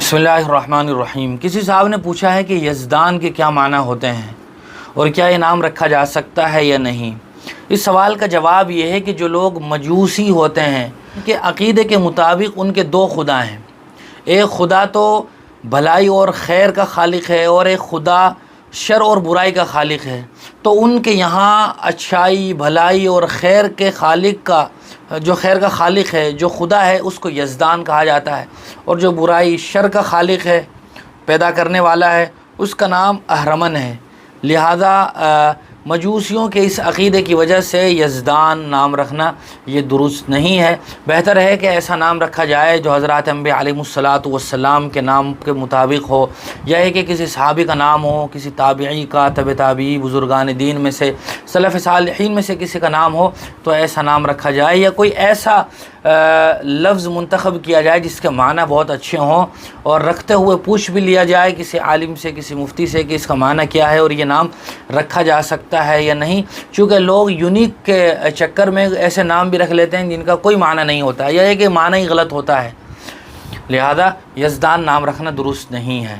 بسم اللہ الرحمن الرحیم۔ کسی صاحب نے پوچھا ہے کہ یزدان کے کیا معنی ہوتے ہیں اور کیا یہ نام رکھا جا سکتا ہے یا نہیں۔ اس سوال کا جواب یہ ہے کہ جو لوگ مجوسی ہوتے ہیں ان کے عقیدے کے مطابق ان کے دو خدا ہیں، ایک خدا تو بھلائی اور خیر کا خالق ہے اور ایک خدا شر اور برائی کا خالق ہے۔ تو ان کے یہاں اچھائی بھلائی اور خیر کے خالق کا جو خیر کا خالق ہے، جو خدا ہے، اس کو یزدان کہا جاتا ہے، اور جو برائی شر کا خالق ہے، پیدا کرنے والا ہے، اس کا نام اہرمن ہے۔ لہذا مجوسیوں کے اس عقیدے کی وجہ سے یزدان نام رکھنا یہ درست نہیں ہے۔ بہتر ہے کہ ایسا نام رکھا جائے جو حضرات انبیاء علیہ الصلاۃ والسلام کے نام کے مطابق ہو، یا ہے کہ کسی صحابی کا نام ہو، کسی تابعی کا، تبع تابعی، بزرگان دین میں سے، سلف صالحین میں سے کسی کا نام ہو تو ایسا نام رکھا جائے، یا کوئی ایسا لفظ منتخب کیا جائے جس کے معنی بہت اچھے ہوں، اور رکھتے ہوئے پوچھ بھی لیا جائے کسی عالم سے، کسی مفتی سے کہ اس کا معنی کیا ہے اور یہ نام رکھا جا سکتا ہے یا نہیں۔ چونکہ لوگ یونیک کے چکر میں ایسے نام بھی رکھ لیتے ہیں جن کا کوئی معنی نہیں ہوتا ہے، یا کہ معنی ہی غلط ہوتا ہے، لہذا یزدان نام رکھنا درست نہیں ہے۔